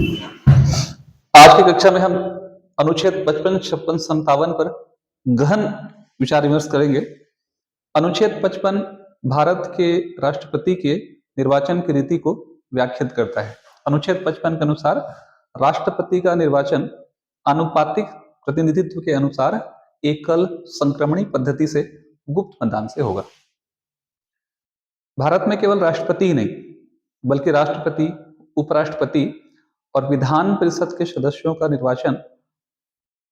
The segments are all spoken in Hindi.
आज की कक्षा में हम अनुच्छेद 55, 56, 57 पर गहन विचार विमर्श करेंगे। अनुच्छेद 55 भारत के राष्ट्रपति के निर्वाचन की रीति को व्याख्यात करता है। अनुच्छेद 55 के अनुसार राष्ट्रपति का निर्वाचन आनुपातिक प्रतिनिधित्व के अनुसार एकल संक्रमणी पद्धति से गुप्त मतदान से होगा। भारत में केवल राष्ट्रपति ही नहीं बल्कि राष्ट्रपति, उपराष्ट्रपति और विधान परिषद के सदस्यों का निर्वाचन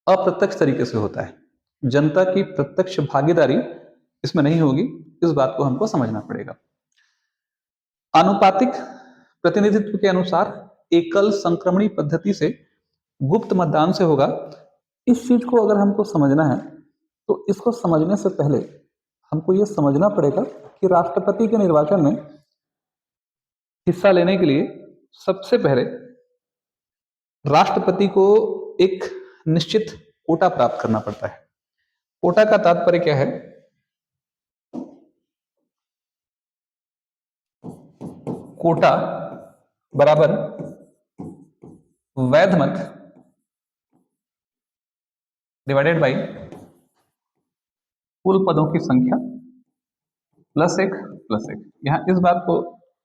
अप्रत्यक्ष तरीके से होता है। जनता की प्रत्यक्ष भागीदारी इसमें नहीं होगी, इस बात को हमको समझना पड़ेगा। आनुपातिक प्रतिनिधित्व के अनुसार एकल संक्रमणी पद्धति से गुप्त मतदान से होगा। इस चीज को अगर हमको समझना है तो इसको समझने से पहले हमको ये समझना पड़ेगा कि राष्ट्रपति के निर्वाचन में हिस्सा लेने के लिए सबसे पहले राष्ट्रपति को एक निश्चित कोटा प्राप्त करना पड़ता है। कोटा का तात्पर्य क्या है? कोटा बराबर वैध मत डिवाइडेड बाई कुल पदों की संख्या प्लस एक। यहां इस बात को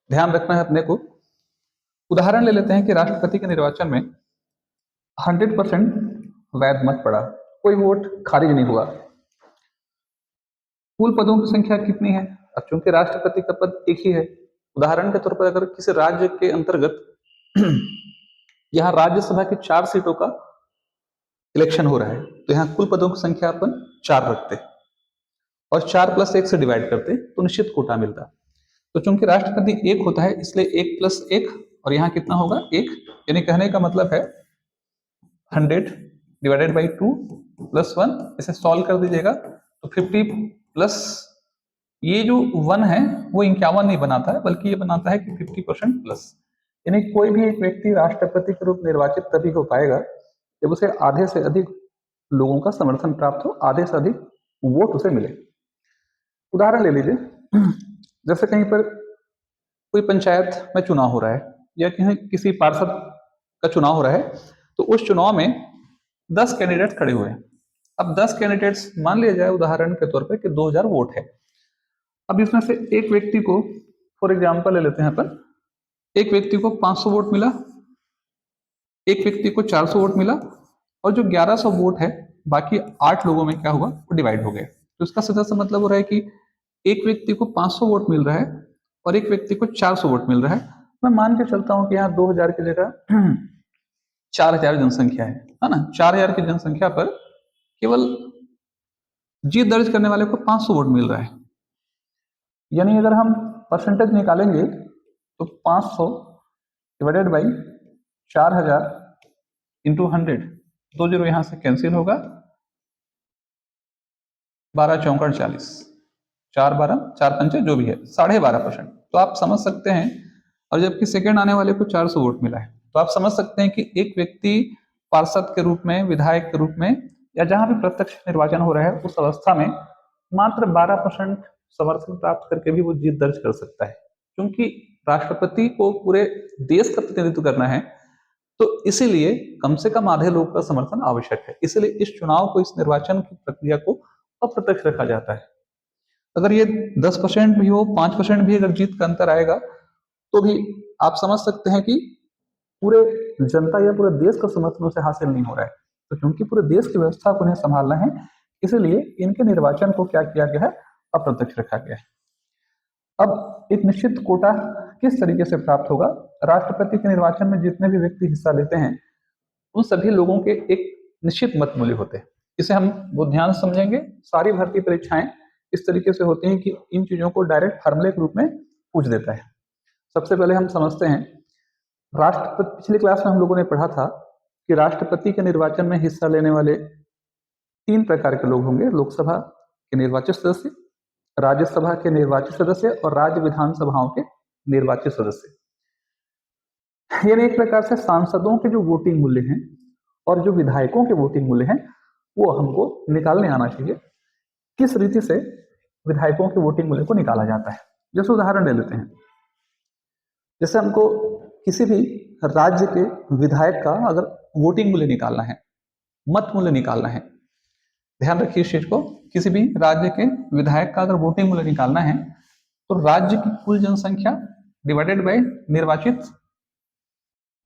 ध्यान रखना है अपने को। उदाहरण ले लेते हैं कि राष्ट्रपति के निर्वाचन में 100% वैध मत पड़ा, कोई वोट खारिज नहीं हुआ। कुल पदों की संख्या कितनी है? अब चूंकि राष्ट्रपति का पद एक ही है, उदाहरण के तौर पर अगर किसी राज्य के अंतर्गत यहाँ राज्यसभा की 4 सीटों का इलेक्शन हो रहा है तो यहाँ कुल पदों की संख्या अपन 4 रखते और 4 + 1 से डिवाइड करते तो निश्चित कोटा मिलता। तो चूंकि राष्ट्रपति एक होता है इसलिए 1 + 1 और यहाँ कितना होगा 1, यानी कहने का मतलब है 100 डिवाइडेड बाई 2 + 1। इसे सॉल्व कर दीजिएगा तो 50 प्लस ये जो 1 है वो 51 नहीं बनाता है बल्कि ये बनाता है कि 50% प्लस। यानी कोई भी एक व्यक्ति राष्ट्रपति के रूप में निर्वाचित तभी हो पाएगा जब उसे आधे से अधिक लोगों का समर्थन प्राप्त हो, आधे से अधिक वोट उसे मिले। उदाहरण ले लीजिए, जैसे कहीं पर कोई पंचायत में चुनाव हो रहा है या कहीं किसी पार्षद का चुनाव हो रहा है तो उस चुनाव में 10 कैंडिडेट खड़े हुए हैं। अब 10 कैंडिडेट्स मान लिया जाए उदाहरण के तौर पर कि 2000 वोट है। अब इसमें से एक व्यक्ति को फॉर एग्जांपल ले लेते हैं अपन, एक व्यक्ति को 500 वोट मिला, एक व्यक्ति को 400 वोट मिला और जो 1100 वोट है बाकी 8 लोगों में क्या हुआ वो डिवाइड हो गए। तो इसका सीधा सा मतलब हो रहा है कि एक व्यक्ति को 500 वोट मिल रहा है और एक व्यक्ति को 400 वोट मिल रहा है। मैं मान के चलता हूं कि यहाँ 2000 की जगह 4000 जनसंख्या है ना। 4000 की जनसंख्या पर केवल जीत दर्ज करने वाले को 500 वोट मिल रहा है। यानी अगर हम परसेंटेज निकालेंगे तो 500 डिवाइडेड बाई 4000 इंटू 100, 2 जीरो यहां से कैंसिल होगा, 12 चौंकड़ 40, 4 12 4 पंचे जो भी है 12.5%। तो आप समझ सकते हैं, और जबकि सेकंड आने वाले को 400 वोट मिला है तो आप समझ सकते हैं कि एक व्यक्ति पार्षद के रूप में, विधायक के रूप में या जहां भी प्रत्यक्ष निर्वाचन हो रहा है उस अवस्था में मात्र 12% समर्थन प्राप्त करके भी वो जीत दर्ज कर सकता है। क्योंकि राष्ट्रपति को पूरे देश का प्रतिनिधित्व करना है तो इसीलिए कम से कम आधे लोग का समर्थन आवश्यक है। इसलिए इस चुनाव को, इस निर्वाचन की प्रक्रिया को अप्रत्यक्ष रखा जाता है। अगर ये 10% भी हो, 5% भी अगर जीत का अंतर आएगा तो भी आप समझ सकते हैं कि पूरे जनता या पूरे देश का समर्थन उसे हासिल नहीं हो रहा है। तो क्योंकि पूरे देश की व्यवस्था को उन्हें संभालना है इसलिए इनके निर्वाचन को क्या किया गया है, अप्रत्यक्ष रखा गया है। अब एक निश्चित कोटा किस तरीके से प्राप्त होगा? राष्ट्रपति के निर्वाचन में जितने भी व्यक्ति हिस्सा लेते हैं उन सभी लोगों के एक निश्चित मत मूल्य होते हैं। इसे हम वो ध्यान से समझेंगे। सारी भर्ती परीक्षाएं इस तरीके से होती हैं कि इन चीजों को डायरेक्ट फार्मूले के रूप में पूछ देता है। सबसे पहले हम समझते हैं राष्ट्रपति, पिछली क्लास में हम लोगों ने पढ़ा था कि राष्ट्रपति के निर्वाचन में हिस्सा लेने वाले 3 प्रकार के लोग होंगे: लोकसभा के निर्वाचित सदस्य, राज्यसभा के निर्वाचित सदस्य और राज्य विधानसभाओं के निर्वाचित सदस्य। यानी एक प्रकार से सांसदों के जो वोटिंग मूल्य हैं और जो विधायकों के वोटिंग मूल्य हैं वो हमको निकालने आना चाहिए। किस रीति से विधायकों के वोटिंग मूल्य को निकाला जाता है, जैसे उदाहरण ले लेते हैं। जैसे हमको किसी भी राज्य के विधायक का अगर वोटिंग मूल्य निकालना है, मत मूल्य निकालना है, ध्यान रखिए इस चीज को, किसी भी राज्य के विधायक का अगर वोटिंग मूल्य निकालना है तो राज्य की कुल जनसंख्या डिवाइडेड बाय निर्वाचित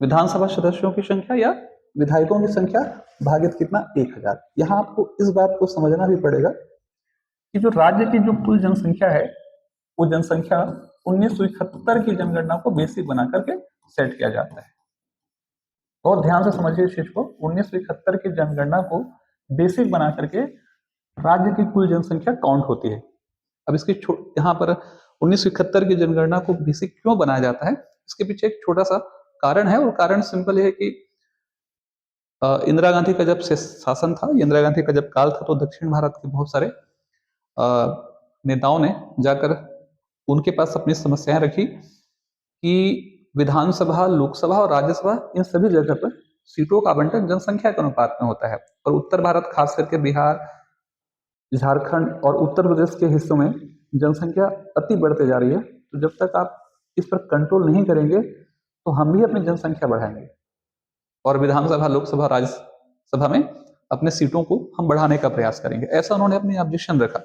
विधानसभा सदस्यों की संख्या या विधायकों की संख्या भागित कितना 1000। यहां आपको इस बात को समझना भी पड़ेगा कि जो राज्य की जो कुल जनसंख्या है वो जनसंख्या 1971 की जनगणना को बेसिक बना करके सेट किया जाता है। बहुत ध्यान से समझिए इस चीज को, 1971 की जनगणना को बेसिक बना करके राज्य की कुल जनसंख्या काउंट होती है। अब इसकी यहाँ पर 1971 की जनगणना को बेसिक क्यों बनाया जाता है, इसके पीछे एक छोटा सा कारण है, और कारण सिंपल है कि इंदिरा गांधी का जब शासन था, इंदिरा गांधी का जब काल था, तो दक्षिण भारत के बहुत सारे नेताओं ने जाकर उनके पास अपनी समस्याएं रखी कि विधानसभा, लोकसभा और राज्यसभा इन सभी जगह पर सीटों का आवंटन जनसंख्या के अनुपात में होता है, और उत्तर भारत खास करके बिहार, झारखंड और उत्तर प्रदेश के हिस्सों में जनसंख्या अति बढ़ते जा रही है। तो जब तक आप इस पर कंट्रोल नहीं करेंगे तो हम भी अपनी जनसंख्या बढ़ाएंगे और विधानसभा, लोकसभा, राज्यसभा में अपने सीटों को हम बढ़ाने का प्रयास करेंगे। ऐसा उन्होंने अपनी ऑब्जेक्शन रखा।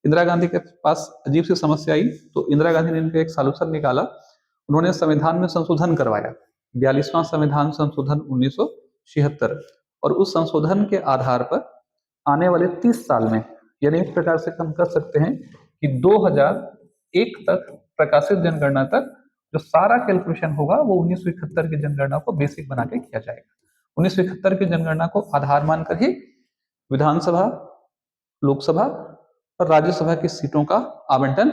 इंदिरा गांधी के पास अजीब सी समस्या आई तो इंदिरा गांधी ने इनका एक सॉल्यूशन निकाला। उन्होंने संविधान में संशोधन करवाया, 42वां संविधान संशोधन 1976, और उस संशोधन के आधार पर आने वाले 30 साल में, यानी एक प्रकार से हम कह सकते हैं कि 2001 तक प्रकाशित जनगणना तक जो सारा कैलकुलेशन होगा वो 1971 की जनगणना को बेसिक बना के किया जाएगा। 1971 की जनगणना को आधार मानकर ही विधानसभा, लोकसभा और राज्यसभा की सीटों का आवंटन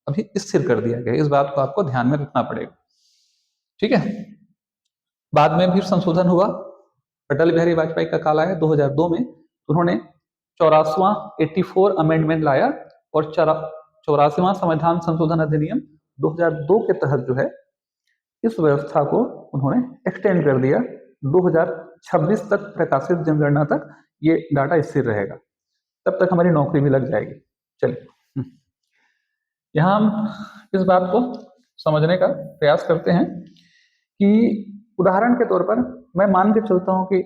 अभी स्थिर कर दिया गया। इस बात को आपको ध्यान में रखना पड़ेगा, ठीक है। बाद में भी संशोधन हुआ, अटल बिहारी वाजपेयी का काल आया 2002 में, उन्होंने 84वां अमेंडमेंट लाया और 84वां संविधान संशोधन अधिनियम 2002 के तहत जो है इस व्यवस्था को उन्होंने एक्सटेंड कर दिया। 2026 तक प्रकाशित जनगणना तक ये डाटा स्थिर रहेगा, तब तक हमारी नौकरी भी लग जाएगी। चलिए यहां हम इस बात को समझने का प्रयास करते हैं कि उदाहरण के तौर पर मैं मान के चलता हूं कि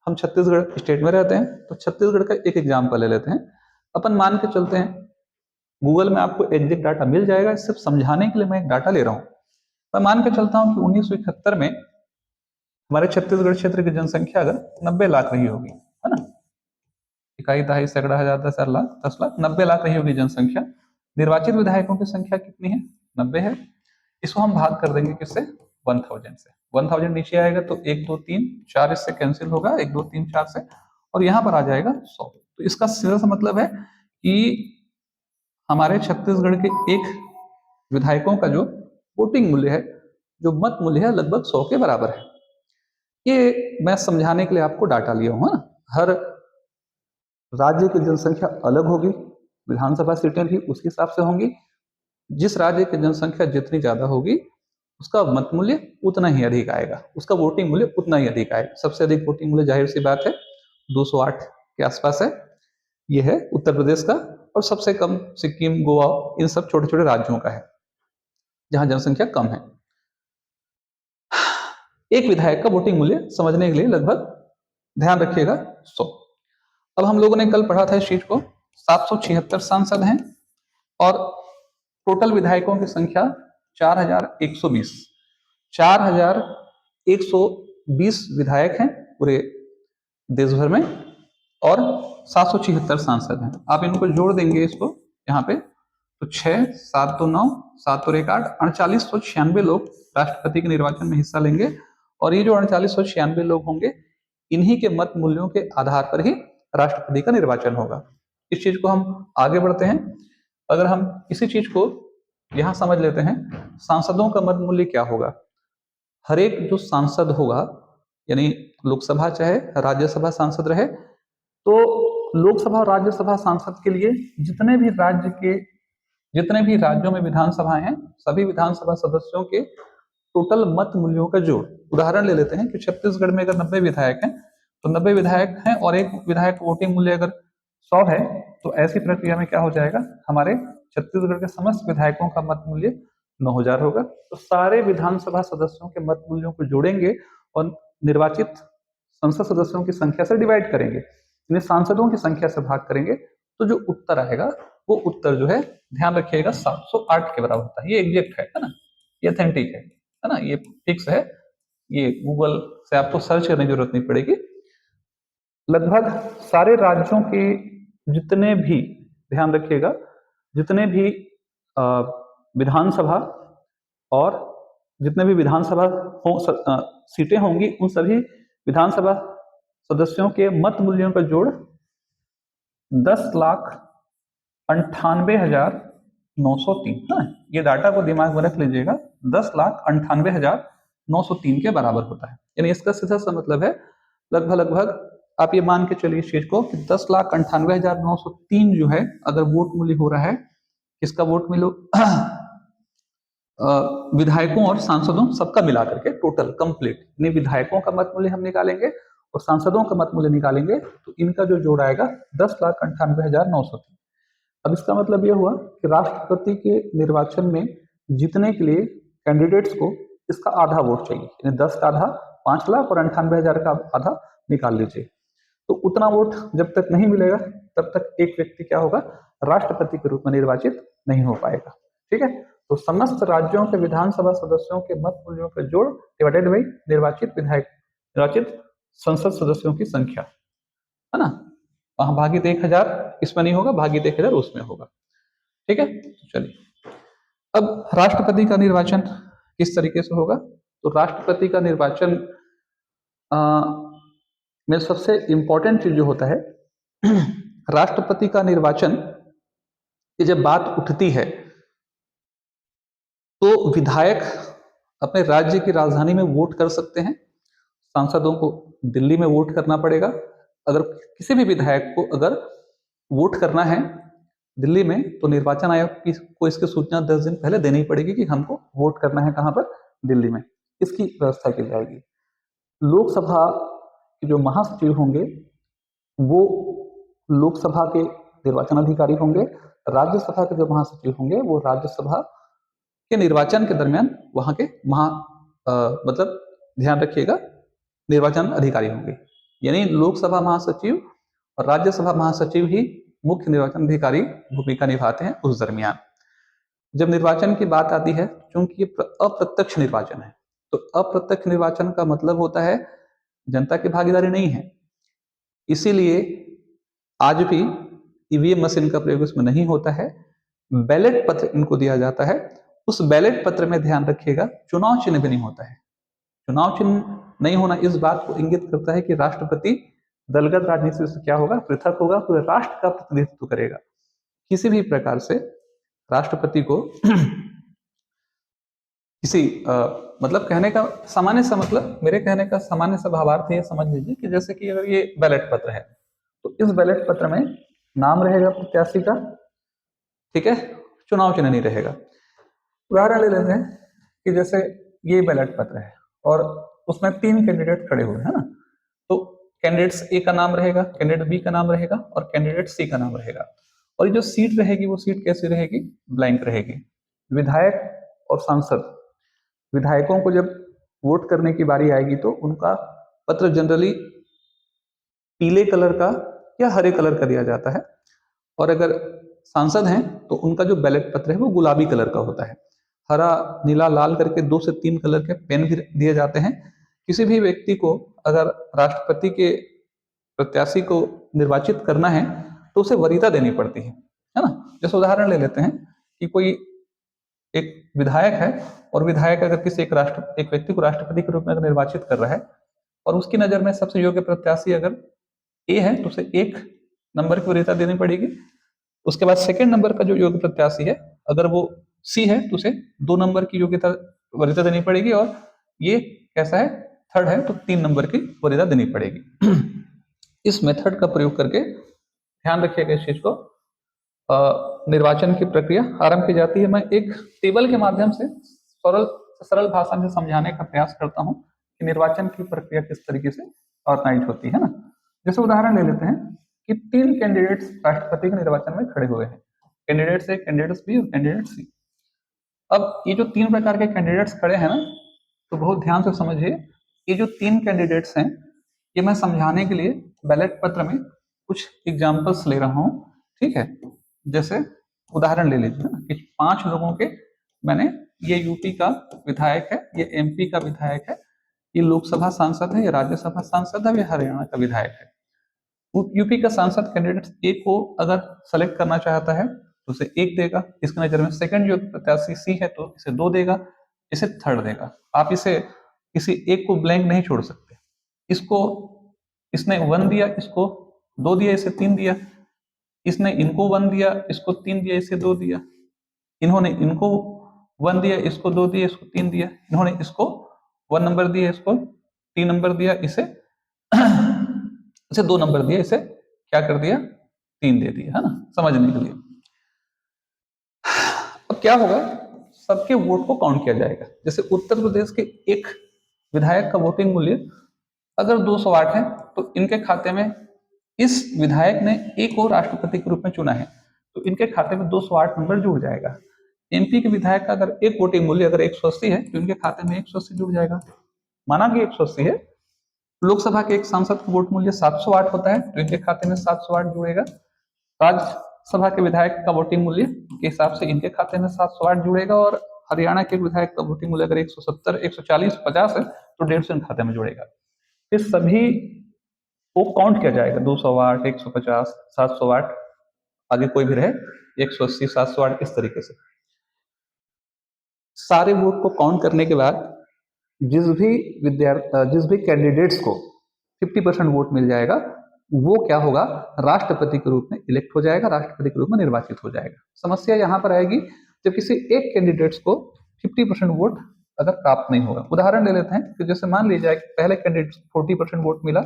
हम छत्तीसगढ़ स्टेट में रहते हैं, तो छत्तीसगढ़ का एक एग्जाम्पल ले लेते हैं। अपन मान के चलते हैं, गूगल में आपको एग्जैक्ट डाटा मिल जाएगा, सिर्फ समझाने के लिए मैं एक डाटा ले रहा हूं। मैं मान के चलता हूं कि 1971 में हमारे छत्तीसगढ़ क्षेत्र की जनसंख्या अगर 90 लाख रही होगी, है ना, इकाई, दहाई, सैकड़ा, हजार, 10,000, लाख, 10 लाख, 90 लाख रही होगी जनसंख्या। निर्वाचित विधायकों की संख्या कितनी है? 90 है। इसको हम भाग कर देंगे किससे? 1000 से। 1000 नीचे आएगा तो 1 2 3 4 इससे कैंसिल होगा, 1 2 3 4 से, और यहाँ पर आ जाएगा 100। तो इसका सीधा सा मतलब है कि हमारे छत्तीसगढ़ के एक विधायकों का जो वोटिंग मूल्य है, जो मत मूल्य है, लगभग 100 के बराबर है। ये मैं समझाने के लिए आपको डाटा लिया हूं। हर राज्य की जनसंख्या अलग होगी, विधानसभा सीटें भी उसी हिसाब से होंगी। जिस राज्य की जनसंख्या जितनी ज्यादा होगी उसका मत मूल्य उतना ही अधिक आएगा, उसका वोटिंग मूल्य उतना ही अधिक आएगा। सबसे अधिक वोटिंग मूल्य जाहिर सी बात है 208 के आसपास है, ये है उत्तर प्रदेश का, और सबसे कम सिक्किम, गोवा, इन सब छोटे छोटे राज्यों का है जहां जनसंख्या कम है। एक विधायक का वोटिंग मूल्य समझने के लिए लगभग ध्यान रखिएगा 100। अब हम लोगों ने कल पढ़ा था इस चीज को, 776 सांसद हैं और टोटल विधायकों की संख्या 4120। 4120 विधायक हैं पूरे देश भर में और 776 सांसद हैं। आप इनको जोड़ देंगे इसको यहाँ पे, तो 6 7 2 9 7 और 1 8, 4896 लोग राष्ट्रपति के निर्वाचन में हिस्सा लेंगे। और ये जो 4896 लोग होंगे, इन्हीं के मत मूल्यों के आधार पर ही राष्ट्रपति का निर्वाचन होगा। इस चीज को हम आगे बढ़ते हैं। अगर हम इसी चीज को यहां समझ लेते हैं, सांसदों का मत मूल्य क्या होगा। हर एक जो सांसद होगा, यानी लोकसभा चाहे राज्यसभा सांसद रहे, तो लोकसभा और राज्यसभा सांसद के लिए जितने भी राज्यों में विधानसभाएं हैं, सभी विधानसभा सदस्यों के टोटल मत मूल्यों का जोड़। उदाहरण ले लेते हैं कि छत्तीसगढ़ में अगर 90 विधायक हैं तो 90 विधायक हैं और एक विधायक वोटिंग मूल्य अगर 100 है, तो ऐसी प्रक्रिया में क्या हो जाएगा, हमारे छत्तीसगढ़ के समस्त विधायकों का मत मूल्य 9000 होगा। तो सारे विधानसभा सदस्यों के मत मूल्यों को जोड़ेंगे और निर्वाचित संसद सदस्यों की संख्या से डिवाइड करेंगे, यानी सांसदों की संख्या से भाग करेंगे, तो जो उत्तर आएगा वो उत्तर जो है, ध्यान रखिएगा, 708 के बराबर होता है। ये एग्जैक्ट है ना, ये ऑथेंटिक है ना, ये फिक्स है, ये गूगल से आपको सर्च करने की जरूरत नहीं पड़ेगी। लगभग सारे राज्यों के जितने भी, ध्यान रखिएगा, जितने भी विधानसभा और जितने भी विधानसभा सीटें होंगी, उन सभी विधानसभा सदस्यों के मत मूल्यों का जोड़ 10,98,903। हाँ, ये डाटा को दिमाग में रख लीजिएगा, 10,98,903 के बराबर होता है। यानी इसका सीधा सा मतलब है, लगभग लगभग आप ये मान के चलिए इस चीज को कि 10,98,903 जो है, अगर वोट मूल्य हो रहा है, किसका वोट मिलो विधायकों और सांसदों सबका मिला करके टोटल कंप्लीट, यानी विधायकों का मत मूल्य हम निकालेंगे और सांसदों का मत मूल्य निकालेंगे, तो इनका जो जोड़ आएगा 10,98,903। अब इसका मतलब यह हुआ कि राष्ट्रपति के निर्वाचन में जीतने के लिए कैंडिडेट्स को इसका आधा वोट चाहिए, यानी 10 का आधा 5 लाख और 98,000 का आधा निकाल लीजिए। तो उतना वोट जब तक नहीं मिलेगा तब तक एक व्यक्ति क्या होगा, राष्ट्रपति के रूप में निर्वाचित नहीं हो पाएगा। ठीक है, तो समस्त राज्यों के विधानसभा सदस्यों के मत मूल्यों का जोड़ डिवाइडेड बाई निर्वाचित संसद सदस्यों की संख्या, है ना। वहां भागित 1000 इसमें नहीं होगा, भागित 1000 उसमें होगा। ठीक है, तो चलिए अब राष्ट्रपति का निर्वाचन किस तरीके से होगा। तो राष्ट्रपति का निर्वाचन में सबसे इंपॉर्टेंट चीज जो होता है, राष्ट्रपति का निर्वाचन की जब बात उठती है तो विधायक अपने राज्य की राजधानी में वोट कर सकते हैं, सांसदों को दिल्ली में वोट करना पड़ेगा। अगर किसी भी विधायक को अगर वोट करना है दिल्ली में, तो निर्वाचन आयोग को इसकी सूचना 10 दिन पहले देनी पड़ेगी कि हमको वोट करना है कहां पर, दिल्ली में। इसकी व्यवस्था की जाएगी। लोकसभा के जो महासचिव होंगे वो लोकसभा के निर्वाचन अधिकारी होंगे, राज्यसभा के जो महासचिव होंगे वो राज्यसभा के निर्वाचन के दरमियान वहां के मतलब ध्यान रखिएगा, निर्वाचन अधिकारी होंगे। यानी लोकसभा महासचिव और राज्यसभा महासचिव ही मुख्य निर्वाचन अधिकारी भूमिका निभाते हैं उस दरमियान। जब निर्वाचन की बात आती है, क्योंकि ये अप्रत्यक्ष निर्वाचन है, तो अप्रत्यक्ष निर्वाचन का मतलब होता है जनता की भागीदारी नहीं है, इसीलिए आज भी ईवीएम मशीन का प्रयोग इसमें नहीं होता है। बैलेट पत्र इनको दिया जाता है। उस बैलेट पत्र में ध्यान रखिएगा चुनाव चिन्ह भी नहीं होता है। चुनाव चिन्ह नहीं होना इस बात को इंगित करता है कि राष्ट्रपति दलगत राजनीति से क्या होगा, पृथक होगा, पूरे राष्ट्र का प्रतिनिधित्व करेगा। किसी भी प्रकार से राष्ट्रपति को किसी मतलब कहने का सामान्य सा मतलब, मेरे कहने का सामान्य सा भावार्थ ये समझ लीजिए कि जैसे कि अगर ये बैलेट पत्र है तो इस बैलेट पत्र में नाम रहेगा प्रत्याशी का, ठीक है, चुनाव चिन्ह नहीं रहेगा। उदाहरण ले लेते हैं कि जैसे ये बैलेट पत्र है और उसमें 3 कैंडिडेट खड़े हुए हैं ना, तो कैंडिडेट ए का नाम रहेगा, कैंडिडेट बी का नाम रहेगा और कैंडिडेट सी का नाम रहेगा। और ये जो सीट रहेगी वो सीट कैसी रहेगी, ब्लैंक रहेगी। विधायक और सांसद, विधायकों को जब वोट करने की बारी आएगी तो उनका पत्र जनरली पीले कलर का या हरे कलर का दिया जाता है, और अगर सांसद हैं तो उनका जो बैलेट पत्र है वो गुलाबी कलर का होता है। हरा, नीला, लाल करके 2 से 3 कलर के पेन भी दिए जाते हैं। किसी भी व्यक्ति को अगर राष्ट्रपति के प्रत्याशी को निर्वाचित करना है तो उसे वरीयता देनी पड़ती है ना। जैसे उदाहरण ले लेते हैं कि कोई एक विधायक है और विधायक अगर किसी एक व्यक्ति को राष्ट्रपति के रूप में अगर निर्वाचित कर रहा है और उसकी नजर में सबसे योग्य प्रत्याशी अगर ए है तो उसे 1 नंबर की वरीयता देनी पड़ेगी। उसके बाद सेकंड नंबर का जो योग्य प्रत्याशी है अगर वो सी है तो उसे 2 नंबर की योग्यता वरीयता देनी पड़ेगी, और ये कैसा है, थर्ड है तो 3 नंबर की वरीयता देनी पड़ेगी। इस मेथड का प्रयोग करके ध्यान रखिएगा इस चीज को, निर्वाचन की प्रक्रिया आरंभ की जाती है। मैं एक टेबल के माध्यम से सरल भाषा में समझाने का प्रयास करता हूं कि निर्वाचन की प्रक्रिया किस तरीके से ऑर्गेनाइज होती है ना। जैसे उदाहरण ले लेते हैं कि 3 कैंडिडेट्स राष्ट्रपति के निर्वाचन में खड़े हुए हैं, कैंडिडेट्स ए, कैंडिडेट्स बी और कैंडिडेट सी। अब ये जो 3 प्रकार के कैंडिडेट्स खड़े हैं ना, तो बहुत ध्यान से समझिए। ये जो 3 कैंडिडेट्स हैं, ये मैं समझाने के लिए बैलेट पत्र में कुछ एग्जाम्पल्स ले रहा हूँ, ठीक है। जैसे उदाहरण ले लीजिए ना कि 5 लोगों के मैंने, ये यूपी का विधायक है, ये एमपी का विधायक है, ये लोकसभा सांसद है, ये राज्यसभा सांसद है, ये हरियाणा का विधायक है। यूपी का सांसद कैंडिडेट ए को अगर सेलेक्ट करना चाहता है तो उसे 1 देगा इसकी नजर में। सेकंड जो प्रत्याशी सी है तो इसे 2 देगा, इसे थर्ड देगा। आप इसे किसी एक को ब्लैंक नहीं छोड़ सकते। इसको, इसने 1 दिया, इसको 2 दिया, इसे 3 दिया। इसने इनको 1 दिया, इसको 3 दिया, इसे 2 दिया। इन्होंने इनको 1 दिया, इसको 2 दिया, इसको 3 दिया। इन्होंने इसको 1 नंबर दिया, इसको 3 नंबर दिया, इसे इसे 2 नंबर दिया, इसे क्या कर दिया, 3 दे दिया, है ना, समझने के लिए। अब क्या होगा, सबके वोट को काउंट किया जाएगा। जैसे उत्तर प्रदेश के एक विधायक का वोटिंग मूल्य अगर 208 है, तो इनके खाते में, इस विधायक ने एक को राष्ट्रपति के रूप में चुना है, तो इनके खाते में 208 नंबर जुड़ जाएगा। एमपी के विधायक का अगर एक वोटिंग मूल्य अगर 180 है, तो इनके खाते में 180 जुड़ जाएगा, माना कि 180 है। लोकसभा के एक सांसद का वोट मूल्य 708 होता है, तो इनके खाते में 708 जुड़ेगा। राज्यसभा के विधायक का वोटिंग मूल्य के हिसाब से इनके खाते में 708 जुड़ेगा। और हरियाणा के विधायक का वोटिंग मूल्य अगर 170, 140, 50 है, तो 150 इनके खाते में जुड़ेगा। फिर सभी को काउंट किया जाएगा, 208, 150, 708, आगे कोई भी रहे, 180, 708, इस तरीके से सारे वोट को काउंट करने के बाद जिस भी कैंडिडेट्स को 50% वोट मिल जाएगा, वो क्या होगा, राष्ट्रपति के रूप में इलेक्ट हो जाएगा, राष्ट्रपति के रूप में निर्वाचित हो जाएगा। समस्या यहाँ पर आएगी जब किसी एक कैंडिडेट्स को 50% वोट अगर प्राप्त नहीं होगा। उदाहरण ले लेते हैं कि जैसे मान लीजिए कि पहले कैंडिडेट 40% वोट मिला,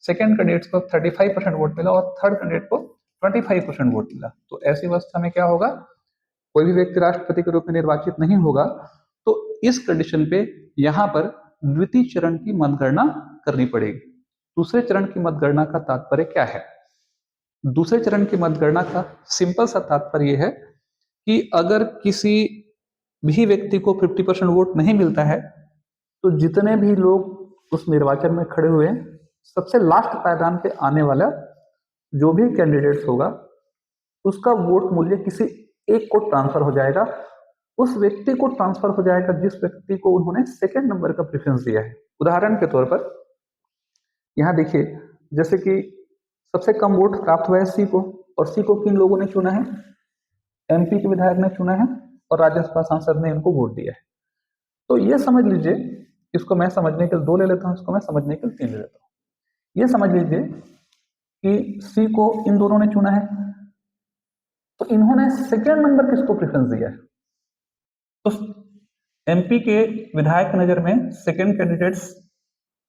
सेकेंड कैंडिडेट को 35% वोट मिला और थर्ड कैंडिडेट को 25% वोट मिला। तो ऐसी अवस्था में क्या होगा, कोई भी व्यक्ति राष्ट्रपति के रूप में निर्वाचित नहीं होगा। तो इस कंडीशन पे यहाँ पर द्वितीय चरण की मतगणना करनी पड़ेगी। दूसरे चरण की मतगणना का तात्पर्य क्या है? दूसरे चरण की मतगणना का सिंपल सा तात्पर्य यह है कि अगर किसी भी व्यक्ति को 50% वोट नहीं मिलता है, तो जितने भी लोग उस निर्वाचन में खड़े हुए हैं, सबसे लास्ट पायदान पे आने वाला जो भी कैंडिडेट्स होगा, उसका वोट मूल्य किसी एक को ट्रांसफर हो जाएगा। उस व्यक्ति को ट्रांसफर हो जाएगा जिस व्यक्ति को उन्होंने सेकंड नंबर का प्रेफरेंस दिया है। उदाहरण के तौर पर यहाँ देखिए, जैसे कि सबसे कम वोट प्राप्त हुआ है सी को, और सी को किन लोगों ने चुना है, एमपी के विधायक ने चुना है और राज्यसभा सांसद ने इनको वोट दिया है। तो ये समझ लीजिए, इसको मैं समझने के लिए 2 ले लेता हूँ, इसको मैं समझने के लिए 3 ले लेता हूँ। ये समझ लीजिए कि सी को इन दोनों ने चुना है, तो इन्होंने सेकेंड नंबर किसको प्रेफरेंस दिया है, तो एमपी के विधायक की नजर में सेकेंड कैंडिडेट्स,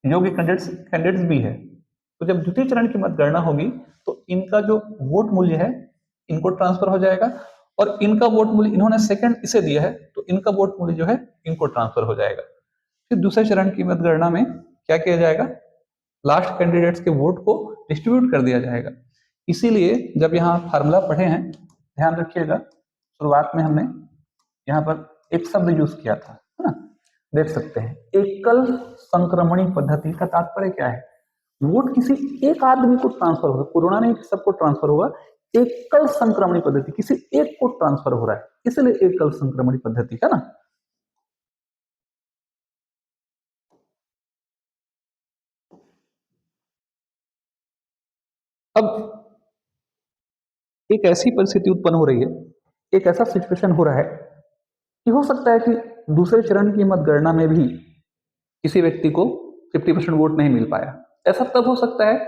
योग्य कैंडिडेट्स भी है। तो जब द्वितीय चरण की मतगणना होगी, तो इनका जो वोट मूल्य है इनको ट्रांसफर हो जाएगा, और इनका वोट मूल्य, इन्होंने सेकंड इसे दिया है, तो इनका वोट मूल्य जो है इनको ट्रांसफर हो जाएगा। फिर दूसरे चरण की मतगणना में क्या किया जाएगा, लास्ट कैंडिडेट्स के वोट को डिस्ट्रीब्यूट कर दिया जाएगा। इसीलिए जब यहाँ फार्मूला पढ़े हैं, ध्यान रखिएगा, शुरुआत में हमने यहाँ पर एक शब्द यूज किया था, है ना, देख सकते हैं, एकल संक्रमणी पद्धति का तात्पर्य क्या है, वोट किसी एक आदमी को ट्रांसफर होगा, कोरोना नहीं सबको ट्रांसफर होगा, एकल संक्रमणी पद्धति, किसी एक को ट्रांसफर हो रहा है, इसलिए एकल संक्रमणी पद्धति, है ना। अब एक ऐसी परिस्थिति उत्पन्न हो रही है, एक ऐसा सिचुएशन हो रहा है कि हो सकता है कि दूसरे चरण की मतगणना में भी किसी व्यक्ति को 50% वोट नहीं मिल पाया। ऐसा तब हो सकता है,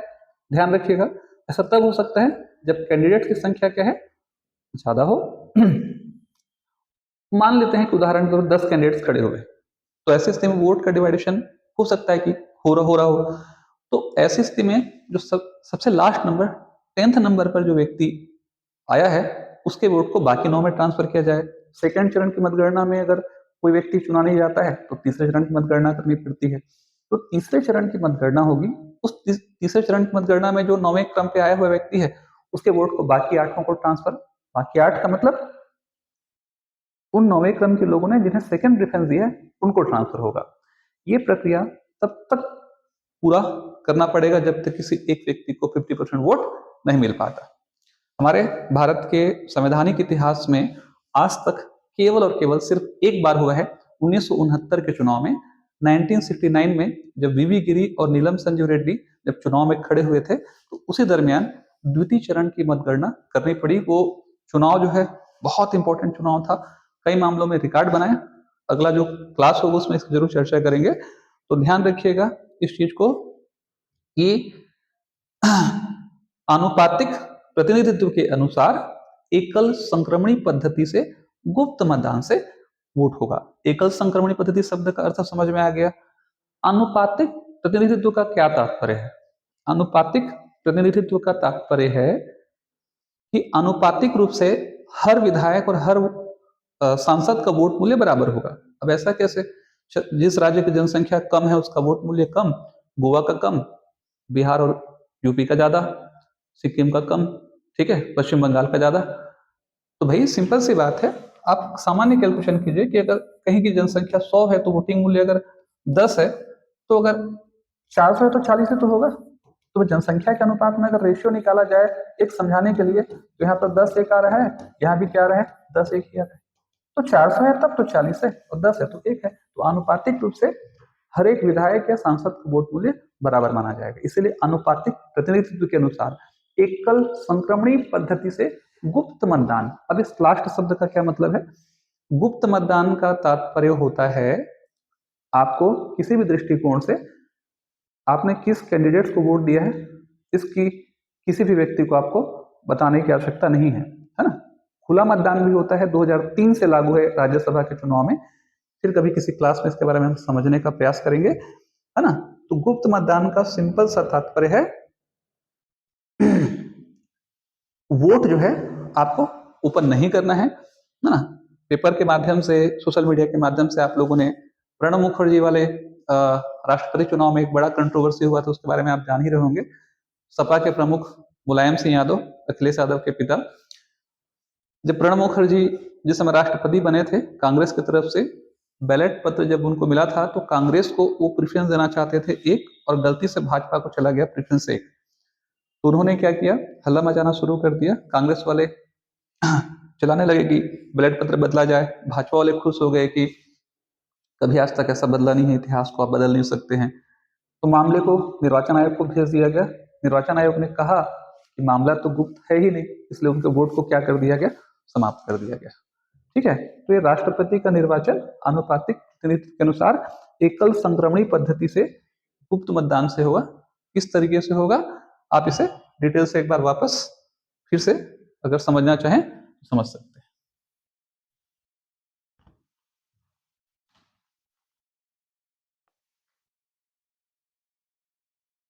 ध्यान रखिएगा, ऐसा तब हो सकता है जब कैंडिडेट की संख्या क्या है, ज्यादा हो। मान लेते हैं कि उदाहरण के 10 कैंडिडेट्स खड़े हुए, तो ऐसी स्थिति में वोट का डिवाइडेशन हो सकता है कि हो रहा हो। तो ऐसी स्थिति में जो सबसे लास्ट नंबर, 10th नंबर पर जो व्यक्ति आया है, उसके वोट को बाकी 9 में ट्रांसफर किया जाए। सेकंड चरण की मतगणना में अगर कोई व्यक्ति चुना नहीं जाता है, तो तीसरे चरण की मतगणना करनी पड़ती है। तो तीसरे चरण की मतगणना होगी, उस तीसरे चरण की मतगणना में जो 9वें क्रम पे आया हुआ व्यक्ति है, उसके वोट को बाकी 8 को ट्रांसफर, बाकी 8 का मतलब उन 9वें क्रम के लोगों ने जिन्हें सेकंड प्रेफरेंस दिया है उनको ट्रांसफर होगा। ये प्रक्रिया तब तक पूरा करना पड़ेगा जब तक किसी एक व्यक्ति को 50% वोट नहीं मिल पाता। हमारे भारत के संवैधानिक इतिहास में आज तक केवल और केवल सिर्फ एक बार हुआ है 1969 के चुनाव में। 1969 में जब वीवी गिरी और नीलम संजीव रेड्डी जब चुनाव में खड़े हुए थे तो उसी दरमियान द्वितीय चरण की मतगणना करनी पड़ी। वो चुनाव जो है बहुत इंपॉर्टेंट चुनाव था, कई मामलों में रिकॉर्ड बनाया। अगला जो क्लास होगा उसमें इसकी जरूर चर्चा करेंगे। तो ध्यान रखिएगा इस चीज को कि आनुपातिक प्रतिनिधित्व के अनुसार एकल संक्रमणी पद्धति से गुप्त मतदान से वोट होगा। एकल संक्रमणी पद्धति शब्द का अर्थ समझ में आ गया। आनुपातिक प्रतिनिधित्व का क्या तात्पर्य है? आनुपातिक प्रतिनिधित्व का तात्पर्य है कि आनुपातिक रूप से हर विधायक और हर सांसद का वोट मूल्य बराबर होगा। अब ऐसा कैसे? जिस राज्य की जनसंख्या कम है उसका वोट मूल्य कम, गोवा का कम, बिहार और यूपी का ज्यादा, सिक्किम का कम, ठीक है, पश्चिम बंगाल का ज्यादा। तो भाई सिंपल सी बात है, आप सामान्य कैलकुलेशन कीजिए कि अगर कहीं की जनसंख्या 100 है तो वोटिंग मूल्य अगर 10 है, तो अगर 400 है तो 40 है तो होगा। तो जनसंख्या के अनुपात में अगर रेशियो निकाला जाए एक समझाने के लिए, तो यहाँ पर 10 एक आ रहा है, यहाँ भी क्या आ रहा है, 10 एक ही आ रहा है। तो 400 है तब तो 40 है, और 10 है तो 1 है। तो आनुपातिक रूप से हर एक विधायक या सांसद का वोट मूल्य बराबर माना जाएगा। इसीलिए आनुपातिक प्रतिनिधित्व के अनुसार एकल संक्रमणी पद्धति से गुप्त मतदान। अब इस लास्ट शब्द का क्या मतलब है? गुप्त मतदान का तात्पर्य होता है आपको किसी भी दृष्टिकोण से आपने किस कैंडिडेट को वोट दिया है इसकी किसी भी व्यक्ति को आपको बताने की आवश्यकता नहीं है ना। खुला मतदान भी होता है, 2003 से लागू है राज्यसभा के चुनाव में। फिर कभी किसी क्लास में इसके बारे में हम समझने का प्रयास करेंगे, है ना। तो गुप्त मतदान का सिंपल सा तात्पर्य है वोट जो है आपको ओपन नहीं करना है ना। पेपर के माध्यम से, सोशल मीडिया के माध्यम से आप लोगों ने प्रणब मुखर्जी वाले राष्ट्रपति चुनाव में एक बड़ा कंट्रोवर्सी हुआ था, उसके बारे में आप जान ही रहे होंगे। सपा के प्रमुख मुलायम सिंह यादव, अखिलेश यादव के पिता, जब प्रणब मुखर्जी जिस समय राष्ट्रपति बने थे कांग्रेस की तरफ से बैलेट पत्र जब उनको मिला था तो कांग्रेस को वो प्रेफरेंस देना चाहते थे 1 और गलती से भाजपा को चला गया प्रेफरेंस 1। तो उन्होंने क्या किया, हल्ला मचाना शुरू कर दिया। कांग्रेस वाले चलाने लगे कि बैलेट पत्र बदला जाए, भाजपा वाले खुश हो गए कि कभी आज तक ऐसा बदला नहीं है, इतिहास को आप बदल नहीं सकते हैं। तो मामले को निर्वाचन आयोग को भेज दिया गया। निर्वाचन आयोग ने कहा कि मामला तो गुप्त है ही नहीं, इसलिए उनके वोट को क्या कर दिया गया, समाप्त कर दिया गया। ठीक है, तो ये राष्ट्रपति का निर्वाचन आनुपातिक प्रतिनिधित्व के अनुसार एकल संक्रमणी पद्धति से गुप्त मतदान से होगा। किस तरीके से होगा आप इसे डिटेल से एक बार वापस फिर से अगर समझना चाहें समझ सकते हैं।